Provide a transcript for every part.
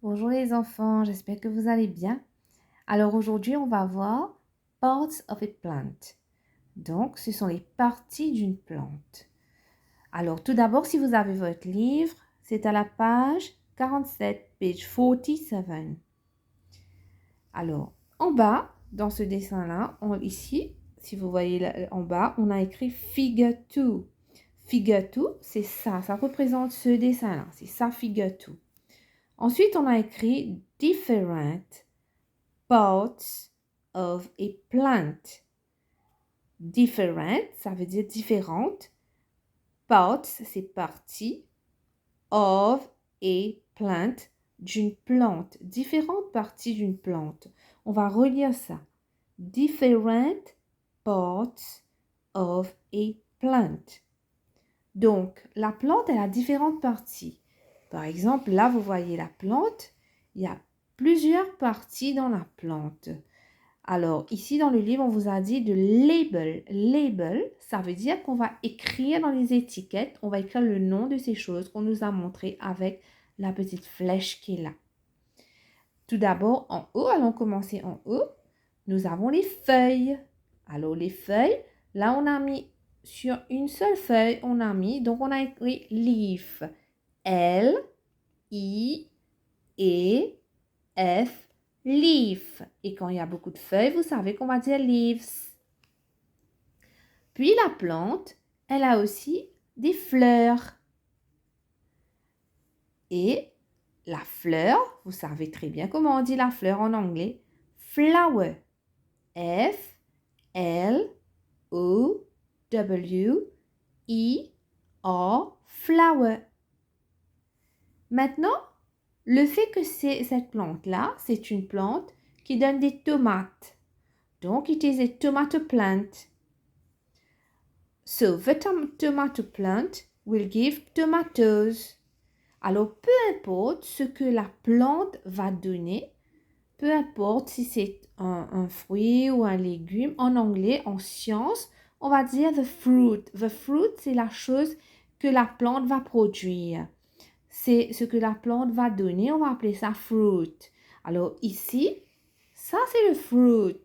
Bonjour les enfants, j'espère que vous allez bien. Alors aujourd'hui, on va voir parts of a plant. Donc, ce sont les parties d'une plante. Alors tout d'abord, si vous avez votre livre, c'est à la page 47, page 47. Alors, en bas, dans ce dessin-là, ici, si vous voyez en bas, on a écrit figure 2. Figure 2, c'est ça représente ce dessin-là, c'est ça figure 2. Ensuite, on a écrit different parts of a plant. Different, ça veut dire différente. Parts, c'est partie. Of a plant, d'une plante. Différentes parties d'une plante. On va relire ça. Different parts of a plant. Donc, la plante, elle a différentes parties. Par exemple, là, vous voyez la plante. Il y a plusieurs parties dans la plante. Alors, ici, dans le livre, on vous a dit de label. Label, ça veut dire qu'on va écrire dans les étiquettes, on va écrire le nom de ces choses qu'on nous a montrées avec la petite flèche qui est là. Tout d'abord, en haut, allons commencer en haut. Nous avons les feuilles. Alors, les feuilles, là, on a mis sur une seule feuille, donc on a écrit leaf. L-I-E-F, leaf. Et quand il y a beaucoup de feuilles, vous savez qu'on va dire leaves. Puis la plante, elle a aussi des fleurs. Et la fleur, vous savez très bien comment on dit la fleur en anglais. Flower. F-L-O-W-E-R, flower. Maintenant, le fait que cette plante-là, c'est une plante qui donne des tomates. Donc, it is a tomato plant. So, the tomato plant will give tomatoes. Alors, peu importe ce que la plante va donner, peu importe si c'est un fruit ou un légume, en anglais, en science, on va dire the fruit. The fruit, c'est la chose que la plante va produire. C'est ce que la plante va donner, on va appeler ça fruit. Alors ici, ça c'est le fruit.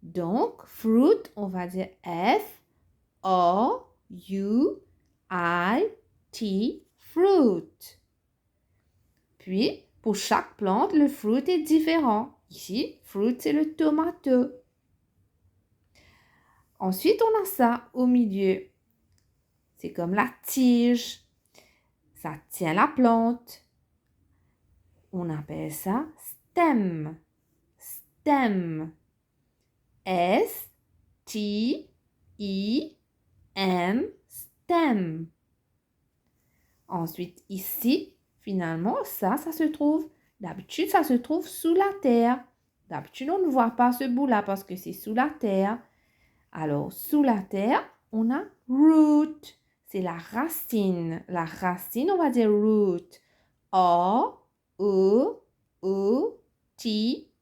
Donc, fruit, on va dire F-R-U-I-T, fruit. Puis, pour chaque plante, le fruit est différent. Ici, fruit, c'est le tomato. Ensuite, on a ça au milieu. C'est comme la tige. Ça tient la plante. On appelle ça stem. Stem. S-T-I-M. Stem. Ensuite, ici, finalement, ça se trouve, d'habitude, ça se trouve sous la terre. D'habitude, on ne voit pas ce bout-là parce que c'est sous la terre. Alors, sous la terre, on a root. C'est la racine. La racine, on va dire root. R-O-O-T,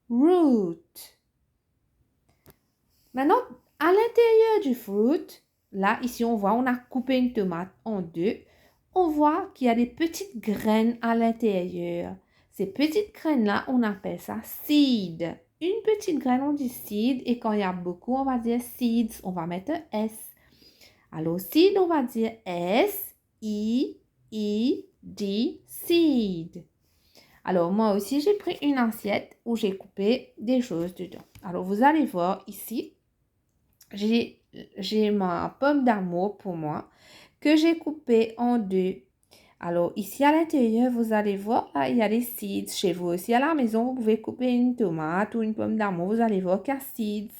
root. Maintenant, à l'intérieur du fruit, là, ici, on voit, on a coupé une tomate en deux. On voit qu'il y a des petites graines à l'intérieur. Ces petites graines-là, on appelle ça seed. Une petite graine, on dit seed. Et quand il y a beaucoup, on va dire seeds. On va mettre un S. Alors, seed, on va dire S-I-E-D, seed. Alors, moi aussi, j'ai pris une assiette où j'ai coupé des choses dedans. Alors, vous allez voir ici, j'ai ma pomme d'amour pour moi que j'ai coupée en deux. Alors, ici à l'intérieur, vous allez voir, là, il y a des seeds. Chez vous aussi à la maison, vous pouvez couper une tomate ou une pomme d'amour. Vous allez voir qu'il y a seeds.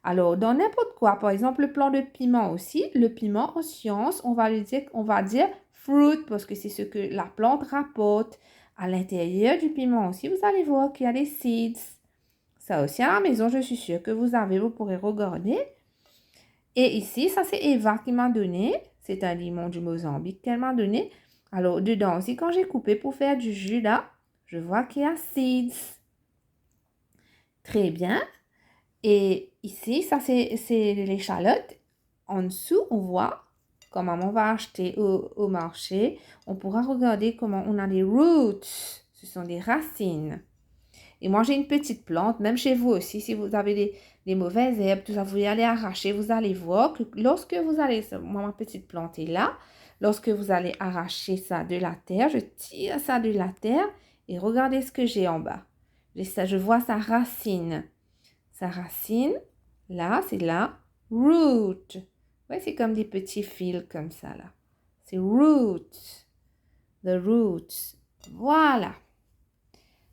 Alors, dans n'importe quoi, par exemple, le plant de piment aussi, le piment en science, on va dire fruit parce que c'est ce que la plante rapporte. À l'intérieur du piment aussi, vous allez voir qu'il y a des seeds. Ça aussi à la maison, je suis sûre que vous pourrez regarder. Et ici, ça c'est Eva qui m'a donné. C'est un limon du Mozambique qu'elle m'a donné. Alors, dedans aussi, quand j'ai coupé pour faire du jus là, je vois qu'il y a seeds. Très bien. Et ici, ça c'est l'échalote. En dessous, on voit, quand maman va acheter au marché, on pourra regarder comment on a des roots Ce sont des racines. Et moi, j'ai une petite plante, même chez vous aussi, si vous avez des mauvaises herbes, tout ça, vous allez arracher, vous allez voir que lorsque vous allez, moi, ma petite plante est là, lorsque vous allez arracher ça de la terre, je tire ça de la terre et regardez ce que j'ai en bas. Je vois sa racine. Sa racine, là, c'est la root. Ouais, c'est comme des petits fils comme ça, là. C'est root. The roots. Voilà.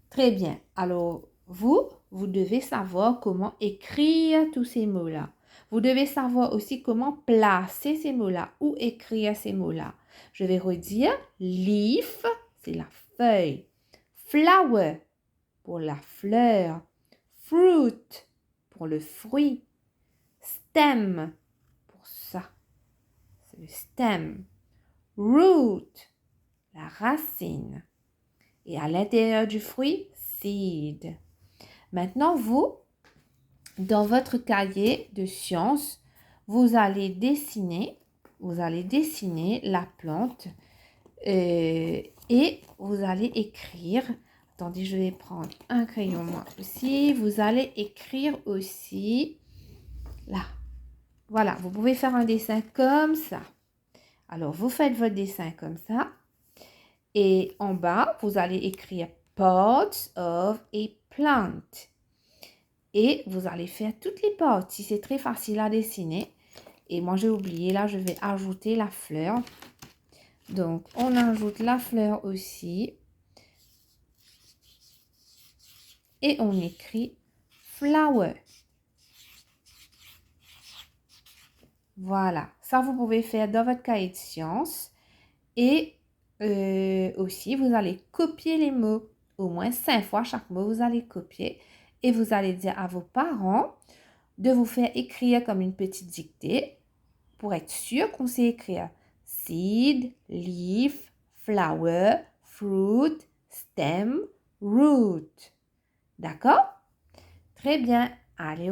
Très bien. Alors, vous devez savoir comment écrire tous ces mots-là. Vous devez savoir aussi comment placer ces mots-là ou écrire ces mots-là. Je vais redire. Leaf, c'est la feuille. Flower, pour la fleur. Fruit, pour le fruit. Stem, pour ça. C'est le stem. Root, la racine. Et à l'intérieur du fruit, seed. Maintenant, vous, dans votre cahier de sciences, vous allez dessiner la plante et vous allez écrire. Attendez, je vais prendre un crayon moi aussi. Vous allez écrire aussi là. Voilà, vous pouvez faire un dessin comme ça. Alors, vous faites votre dessin comme ça. Et en bas, vous allez écrire parts of a plant. Et vous allez faire toutes les parties. C'est très facile à dessiner. Et moi, j'ai oublié. Là, je vais ajouter la fleur. Donc, on ajoute la fleur aussi. Et on écrit flower. Voilà. Ça, vous pouvez faire dans votre cahier de sciences. Et aussi, vous allez copier les mots. Au moins 5 fois chaque mot, vous allez copier. Et vous allez dire à vos parents de vous faire écrire comme une petite dictée pour être sûr qu'on sait écrire seed, leaf, flower, fruit, stem, root. D'accord? Très bien. Allez,